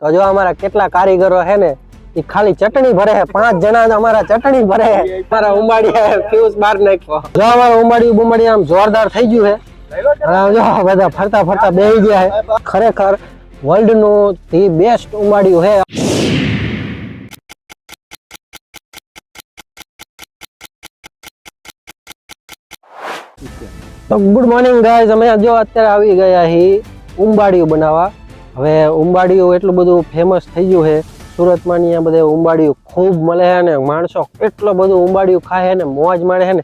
તો જો અમારા કેટલા કારીગરો હે ને એ ખાલી ચટણી ભરે છે, 5 જણા અમારા ચટણી ભરે છે. અમારા ઉંબાડિયા ફ્યુઝ બાર નાખ્યો. જો અમારા ઉંબાડિયું આમ જોરદાર થઈ ગયું છે. જો બધા ફરતા ફરતા બેહી ગયા છે. ખરેખર વર્લ્ડ નું ધી બેસ્ટ ઉંબાડિયું છે. તો ગુડ મોર્નિંગ ગાઈઝ, અમે જો અત્યારે આવી ગયા છીએ ઉંબાડિયું બનાવવા. હવે ઉંબાડિયું એટલું બધું ફેમસ થઈ ગયું છે સુરતમાં, અહીંયા બધે ઉંબાડિયું ખૂબ મળે છે ને માણસો એટલો બધું ઉંબાડિયું ખાય છે ને મોજ માણે છે ને.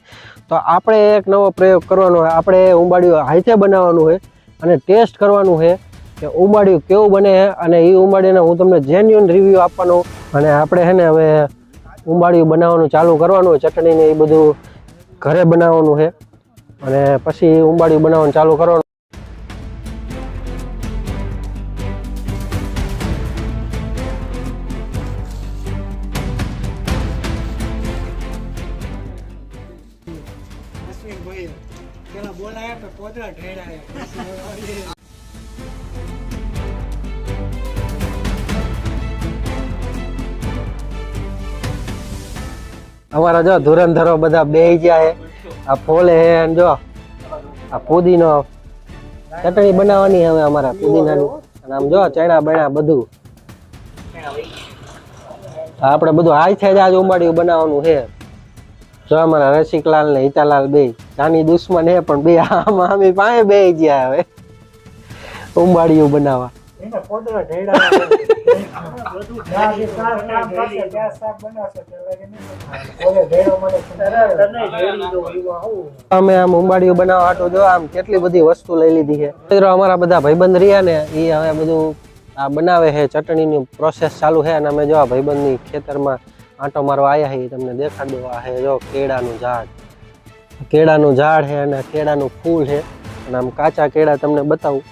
તો આપણે એક નવો પ્રયોગ કરવાનો છે. આપણે ઉંબાડિયું હાથે બનાવવાનું છે અને ટેસ્ટ કરવાનું છે કે ઉંબાડિયું કેવું બને છે, અને એ ઉંબાડિયાને હું તમને જેન્યુઅન રિવ્યૂ આપવાનો. અને આપણે છે ને હવે ઉંબાડિયું બનાવવાનું ચાલુ કરવાનું છે. ચટણી ને એ બધું ઘરે બનાવવાનું છે અને પછી ઉંબાડિયું બનાવવાનું ચાલુ કરવાનું. અમારા જો ધુરંધરો બધા બેહી ગયા છે. આ ફોલે હે, જો આ પુદીનો ચટણી બનાવવાની હવે અમારા પુદીનાની. અને આમ જો ચણા બણા બધું આપણે બધું હાથે જ આજ ઉંબાડિયું બનાવવાનું છે. જો અમારા રસિકલાલ ને હિતાલાલ બે જાની દુશ્મન હે, પણ બે આમી પાસે બેહી ગયા હવે ઉંબાડિયું બનાવવા. અમે આમ ઉંબાડિયું બનાવવા હાટુ જો આમ કેટલી બધી વસ્તુ લઈ લીધી છે. અમારા બધા ભાઈબંધ રહ્યા ને એ હવે બધું આ બનાવે છે, ચટણીની પ્રોસેસ ચાલુ છે. અને અમે જો આ ભાઈબંધની ખેતરમાં આંટો મારવા આવ્યા છીએ. તમને દેખાડ દો, આ છે જો કેળાનું ઝાડ છે અને કેળાનું ફૂલ છે. અને આમ કાચા કેળા તમને બતાવું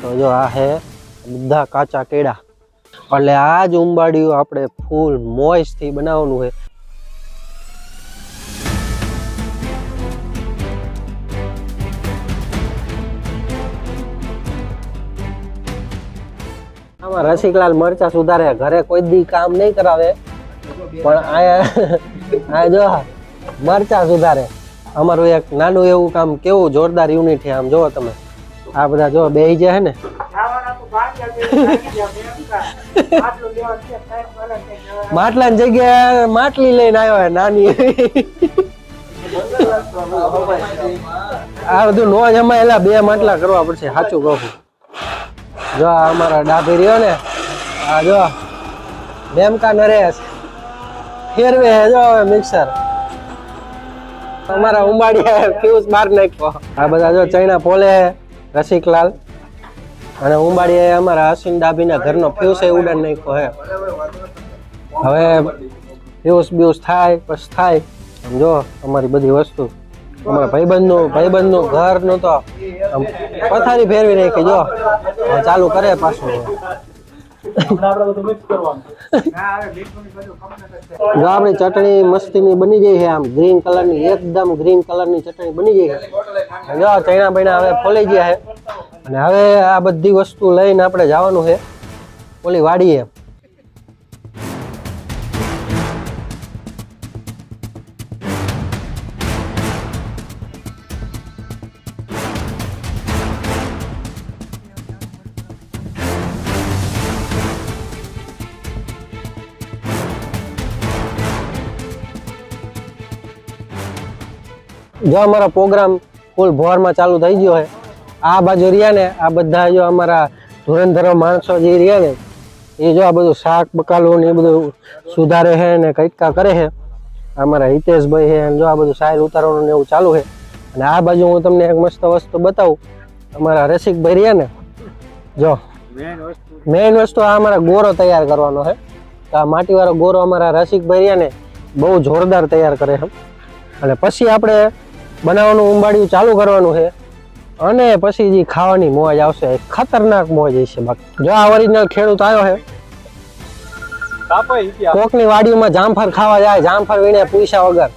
તો જો આ છે બધા કાચા કેળા. એટલે આ જ ઉંબાડિયું આપણે ફૂલ મોઈસથી બનાવવાનું છે. આમાં રસિકલાલ મરચા સુધારે, ઘરે કોઈ દી કામ નહીં કરાવે પણ આ જો મરચા સુધારે. અમારું એક નાનું એવું કામ કેવું જોરદાર યુનિટ છે. આમ જોવો તમે, આ બધા જો બેહી જાય છે ને. માટલાની જગ્યાએ માટલી લઈને આવ્યો છે નાની. આ બધું નો જમાય એલા 2 માટલા કરવા પડશે, સાચું કહું. જો અમારા ડાભી રહ્યો ને, આ જો બેમકા નરેશ ફેરવે જો મિક્સર. અમારા ઉંબાડિયા ફ્યુઝ બાર નાખ્યો. આ બધા જો ચૈણા પોલે રસિકલાલ અને ઉંબાડિયા અમારા અશ્વિન ડાભીના ઘરનો ફ્યુઝ એ ઉડાન નાખ્યો હે. હવે ફ્યુઝ બ્યુઝ થાય પછી થાય. જો અમારી બધી વસ્તુ અમારા ભાઈબંધનું ઘરનું તો પથારી ફેરવી નાખી. જો ચાલુ કરે પાછું. જો આપણી ચટણી મસ્તીની બની ગઈ છે, આમ ગ્રીન કલરની, એકદમ ગ્રીન કલરની ચટણી બની ગઈ છે. જો ચણા બણા હવે ફોલી ગયા છે. અને હવે આ બધી વસ્તુ લઈને આપણે જવાનું છે ઓલી વાડીએ. જો અમારો પ્રોગ્રામ ફૂલ ભોરમાં ચાલુ થઈ ગયો છે. આ બાજુ રહ્યા ને આ બધા જો અમારા ધુરંધરો માણસો જે રહ્યા ને એ જો આ બધું શાક બકાલું ને એ બધું સુધારે છે ને કંઈક કરે છે. અમારા હિતેશભાઈ છે, જો આ બધું સાયર ઉતારવાનું ને એવું ચાલુ છે. અને આ બાજુ હું તમને એક મસ્ત વસ્તુ બતાવું. અમારા રસિકભાઈ રહ્યા ને, જો મેઇન વસ્તુ આ અમારા ગોરો તૈયાર કરવાનો છે. તો આ માટીવાળો ગોરો અમારા રસિકભાઈ રહ્યા ને બહુ જોરદાર તૈયાર કરે છે. અને પછી આપણે બનાવવાનું ઉંબાડિયું ચાલુ કરવાનું છે. અને પછી જે ખાવાની મોજ આવશે, ખતરનાક મોજ હશે. બાકી જો આ ઓરિજિનલ ખેડૂત આવ્યો છે, કોકની વાડીમાં જામફળ ખાવા જાય, જામફળ વીણે પૈસા વગર.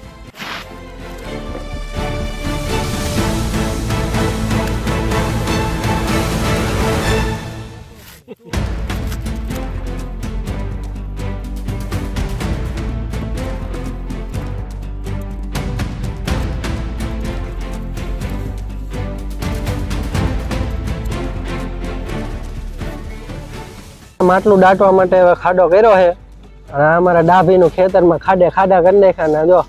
માટલું દાટવા માટે હવે ખાડો કર્યો છે અને આ અમારા ડાભીનું ખેતરમાં ખાડા કરી નાખ્યા ને જો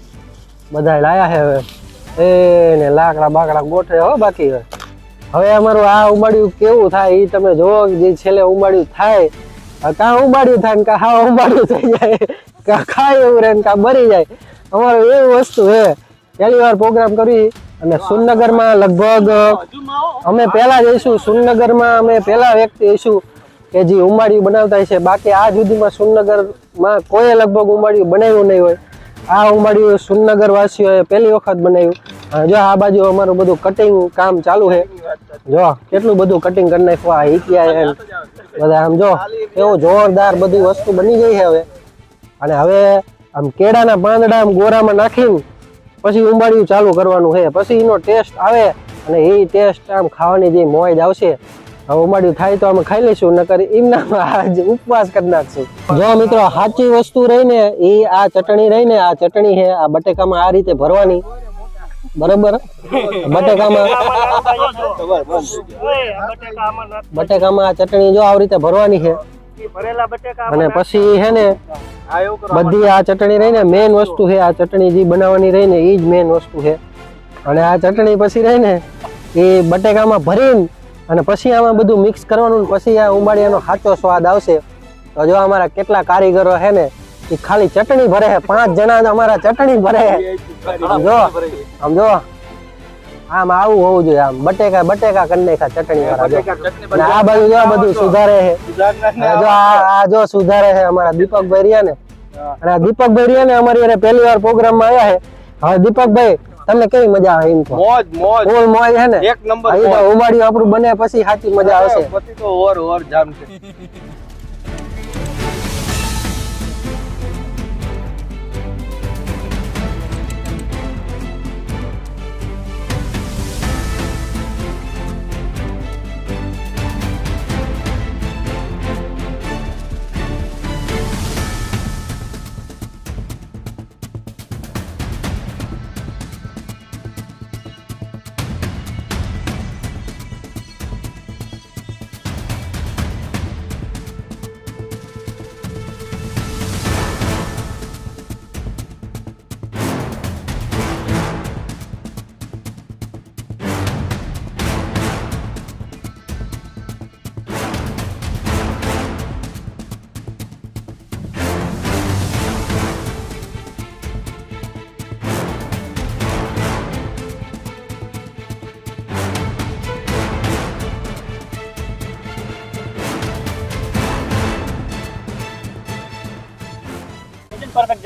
બધા લાયા છે હવે એને લાકડા બાકડા ગોઠવે હો બાકી હવે અમારું આ ઉંબાડિયું કેવું થાય એ તમે જોવો જે છેલ્લે ઉંબાડિયું થાય કાં ઉંબાડિયું થાય ને કાં હા ઉંબાડિયું થઈ જાય કાં ખાય એવું રહે ને કાં બરી જાય અમારું એવી વસ્તુ છે પહેલી વાર પ્રોગ્રામ કરી અને સુરનગરમાં લગભગ અમે પહેલા જઈશું સુરનગરમાં અમે પહેલા વ્યક્તિ જઈશું કે જે ઉંબાડિયું બનાવતા છે બાકી આ સુધીમાં સુરનગરમાં કોઈ લગભગ ઉંબાડિયું બનાવ્યું નહીં હોય આ ઉંબાડિયું સુરનગર વાસીઓએ પહેલી વખત બનાવ્યું જો આ બાજુ અમારું બધું કટિંગ કામ ચાલુ છે જો કેટલું બધું કટિંગ કરી નાખવા ઈક્યા બધા આમ જો એવું જોરદાર બધી વસ્તુ બની ગઈ છે હવે અને હવે આમ કેળાના પાંદડા આમ ગોરામાં નાખીને પછી ઉંબાડિયું ચાલુ કરવાનું છે પછી એનો ટેસ્ટ આવે અને એ ટેસ્ટ આમ ખાવાની જે મોજ આવશે હવે ઉંબાડિયું થાય તો અમે ખાઈ લઈશું નકર એમના ઉપવાસ કરી નાખશું જો મિત્રો સાચી વસ્તુ રહીને એ આ ચટણી રહીને આ ચટણી છે આ બટેકામાં આ રીતે ભરવાની બરોબર બટેકામાં આ ચટણી જો આવી રીતે ભરવાની છે અને પછી છે ને બધી આ ચટણી રહીને મેન વસ્તુ છે આ ચટણી જે બનાવવાની રહીને એ જ મેન વસ્તુ છે અને આ ચટણી પછી રહીને એ બટેકામાં ભરીને અને પછી આમાં બધું મિક્સ કરવાનું પછી આ ઉંબાડિયાનો સાચો સ્વાદ આવશે તો જો અમારા કેટલા કારીગરો છે ને એ ખાલી ચટણી ભરે છે 5 જણા અમારા ચટણી ભરે જો આમ જો આમ આવું હોવું જોઈએ આમ બટેકા કરી નાખ્યા ચટણી વાળા આ બાજુ જો બધું સુધારે છે જો આ જો સુધારે છે અમારા દીપકભાઈ રહ્યા ને અને આ દીપકભાઈ રહ્યા ને અમારી પહેલી વાર પ્રોગ્રામમાં આવ્યા છે હવે દીપકભાઈ તમને કેવી મજા આવે એમ મોજ છે ને એક નંબર ઉંબાડિયું આપણું બને પછી સાચી મજા આવશે પછી તો ઓર જામ છે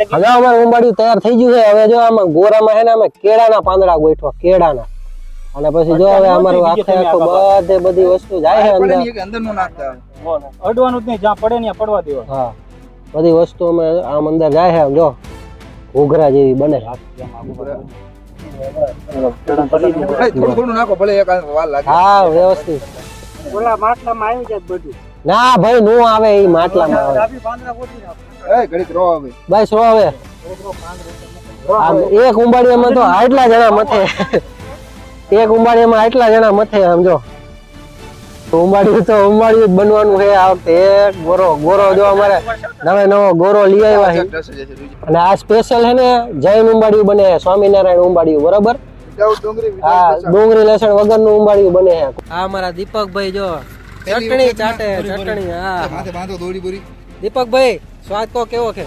હવે અમારું ઉંબાડિયું તૈયાર થઈ ગયું છે હવે જો આમાં ગોરામાં છે ને અમે કેળાના પાંદડા ગોઠવા કેળાના અને પછી જો હવે અમારું આખે બધી વસ્તુ જાય છે અંદર નું નાખતા અડવાનું જ નહીં જ્યાં પડે ત્યાં પડવા દેવા હા બધી વસ્તુ અમે આમ અંદર જાય છે જો ઘૂઘરા જેવી બને થોડું નાખો ભલે એક વાર લાગે હા વ્યવસ્થિત ઓલા માટલામાં આવી જાય બધું ના ભાઈ નો આવે એ માટલામાં આવે બસ રો હવે એક ઉંબાડિયામાં તો આટલા જણા મથે એક ઉંબાડિયામાં આટલા જણા મથે સમજો ઉંબાડિયું બનવાનું છે આ વખતે એક ગોરો જો અમારે નવો ગોરો લઈ આવ્યા છે અને આ સ્પેશિયલ છે ને જૈન ઉંબાડિયું બને સ્વામિનારાયણ ઉંબાડિયું બરોબર હા ડુંગળી લસણ વગરનું ઉંબાડિયું બને છે આ અમારા દીપકભાઈ જો ચટણી ચાટે ચટણી હા દીપકભાઈ સ્વાદ કો કેવો છે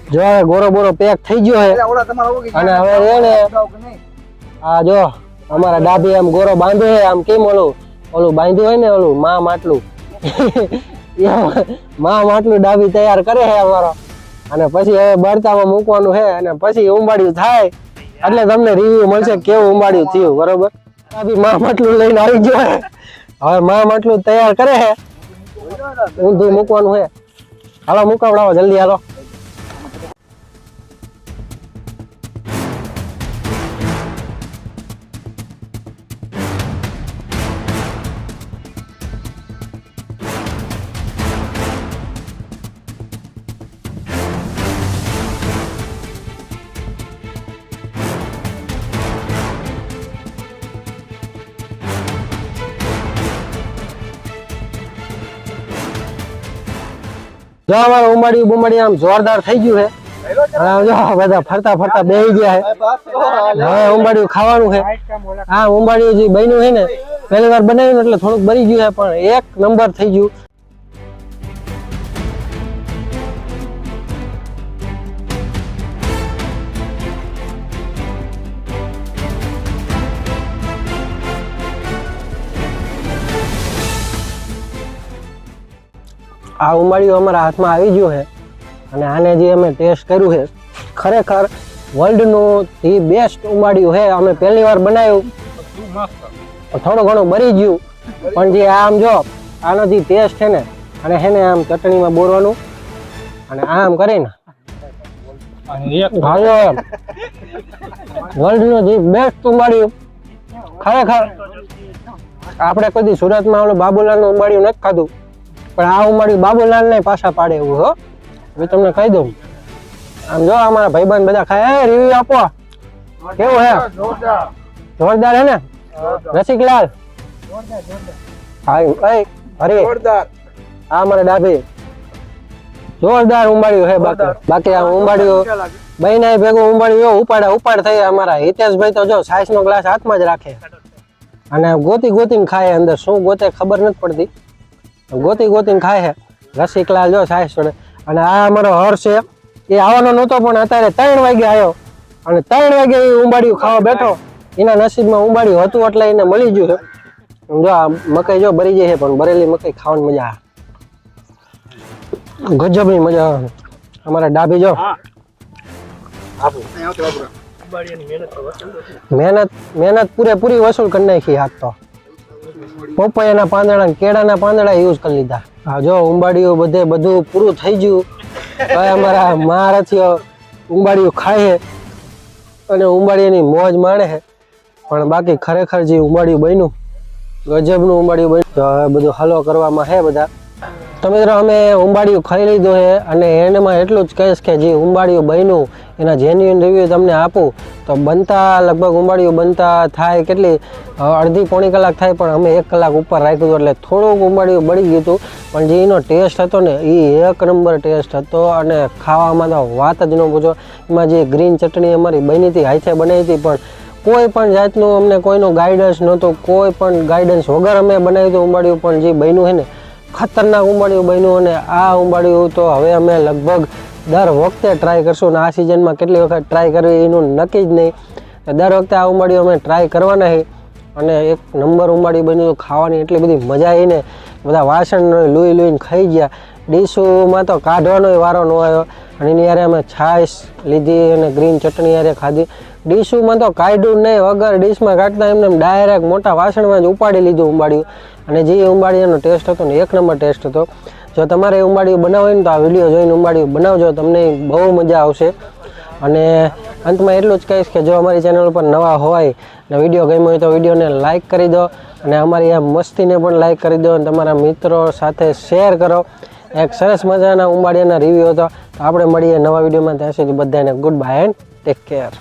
જો ગોરો પેક થઈ ગયો છે અને હવે એને આ જો અમારા ડાભી આમ ગોરો બાંધે છે આમ કેમ ઓલું બાંધ્યું હોય ને ઓલું માટલું માટલું ડાભી તૈયાર કરે છે અમારો અને પછી હવે બળતામાં મૂકવાનું છે અને પછી ઉંબાડિયું થાય એટલે તમને રિવ્યુ મળશે કેવું ઉંબાડિયું થયું બરોબર ડાભી માટલું લઈને આવી ગયો છે હવે માટલું તૈયાર કરે છે ઊંધું મૂકવાનું છે હાલો મુકાવડાવો જલ્દી હાલો જો અમારું ઉંબાડિયું બુંબાડિયું આમ જોરદાર થઈ ગયું છે. જો બધા ફરતા ફરતા બેસી ગયા છે. હવે ઉંબાડિયું ખાવાનું છે. આ ઉંબાડિયું જે બન્યું છે ને પહેલી વાર બનાવ્યું એટલે થોડુંક બળી ગયું છે, પણ એક નંબર થઈ ગયું. આ ઉંબાડિયું અમારા હાથમાં આવી ગયું છે અને આને જે અમે ટેસ્ટ કર્યું છે ખરેખર વર્લ્ડનું ધી બેસ્ટ ઉંબાડિયું છે. અમે પહેલી વાર બનાવ્યું, થોડું ઘણું બળી ગયું, પણ જે આમ જો આનો જે ટેસ્ટ છે ને અને છે ને આમ ચટણીમાં બોરવાનું અને આમ કરીને વર્લ્ડનું જે બેસ્ટ ઉંબાડિયું. ખરેખર આપણે કોઈ સુરતમાં ઓલું બાબુલાલનું ઉંબાડિયું નથી ખાધું, પણ આ ઉંબાડિયું બાબુલાલ ને પાછા પાડે એવું. હો હું તમને કહી દઉં. આમ જો અમારા ભાઈબંધ બધા ખાય. રિવ્યુ આપો કેવું હે? જોરદાર હે ને રસિકલાલ? હરી હા મારા ડાભી જોરદાર ઉંબાડિયું હે. બાકી આ ઉંબાડિયું બહેના ભેગું ઉંબાડિયું ઉપાડ થઈ. અમારા હિતેશભાઈ તો જો છાશ નો ગ્લાસ હાથમાં જ રાખે અને ગોતીને ખાય. અંદર શું ગોતે ખબર નથી પડતી, ગોતીને ખાય છે. રસિકલાલ જો છાશ ચડે. અને આ અમારો હર્ષ છે, એ આવવાનો નહોતો પણ અત્યારે 3 વાગે આવ્યો અને 3 વાગે એ ઉંબાડિયું ખાવા બેઠો. એના નસીબમાં ઉંબાડિયું હતું એટલે એને મળી ગયું છે. જો આ મકાઈ જો બરી જાય છે, પણ બરેલી મકાઈ ખાવાની મજા આવે, ગજબની મજા આવે. અમારા ડાભી જો મહેનત પૂરેપૂરી વસૂલ કરી નાખી. હાથ તો પપૈયાના પાંદડા કેળાના પાંદડા યુઝ કરી લીધા. હા જો ઉંબાડિયું બધું પૂરું થઈ ગયું. હવે અમારા મહારથીઓ ઉંબાડિયું ખાય છે અને ઉંબાડિયાની મોજ માણે છે. પણ બાકી ખરેખર જે ઉંબાડિયું બન્યું ગજબનું ઉંબાડિયું બન્યું. તો હવે બધું હલો કરવામાં છે બધા. તો મિત્રો અમે ઉંબાડિયું ખાઈ લીધું છે અને એનામાં એટલું જ કહીશ કે જે ઉંબાડિયું બન્યું એના જેન્યુઅન રિવ્યુ તમને આપું તો બનતા લગભગ ઉંબાડિયું બનતા થાય કેટલી અડધી પોણી કલાક થાય, પણ અમે 1 કલાક ઉપર રાખ્યું હતું એટલે થોડુંક ઉંબાડિયું બળી ગયું હતું. પણ જે એનો ટેસ્ટ હતો ને એ 1 નંબર ટેસ્ટ હતો અને ખાવામાં તો વાત જ ન પૂછો. એમાં જે ગ્રીન ચટણી અમારી બની હતી હાથે બનાવી હતી, પણ કોઈ પણ જાતનું અમને કોઈનું ગાઈડન્સ નહોતું. કોઈ પણ ગાઈડન્સ વગર અમે બનાવ્યું હતું ઉંબાડિયું. પણ જે બન્યું છે ને ખતરનાક ઉંબાડિયું બન્યું. અને આ ઉંબાડિયું તો હવે અમે લગભગ દર વખતે ટ્રાય કરશું ને આ સિઝનમાં કેટલી વખત ટ્રાય કરવી એનું નક્કી જ નહીં. દર વખતે આ ઉંબાડિયું અમે ટ્રાય કરવાના છે અને 1 નંબર ઉંબાડિયું બન્યું. ખાવાની એટલી બધી મજા આવી ને બધા વાસણ લૂઈને ખાઈ ગયા. ડીશમાં તો કાઢવાનો વારો ન આવ્યો અને એની યારે અમે છાશ લીધી અને ગ્રીન ચટણી યારે ખાધી. ડીશમાં તો કાઢ્યું નહીં, વગર ડીશમાં કાઢતા એમને ડાયરેક્ટ મોટા વાસણમાં જ ઉપાડી લીધું ઉંબાડિયું. અને જે ઉંબાડિયાનો ટેસ્ટ હતો ને 1 નંબર ટેસ્ટ હતો. જો તમારે ઉંબાડિયું બનાવવું હોય ને તો આ વિડીયો જોઈને ઉંબાડિયું બનાવજો, તમને બહુ મજા આવશે. અને અંતમાં એટલું જ કહીશ કે જો અમારી ચેનલ ઉપર નવા હોય ને વિડીયો ગમ્યો હોય તો વિડીયોને લાઇક કરી દો અને અમારી આ મસ્તીને પણ લાઇક કરી દો અને તમારા મિત્રો સાથે શેર કરો. એક સરસ મજાના ઉંબાડિયાના રિવ્યુ હતો. તો આપણે મળીએ નવા વિડીયોમાં. ત્યાં સુધી બધાને good bye and take care.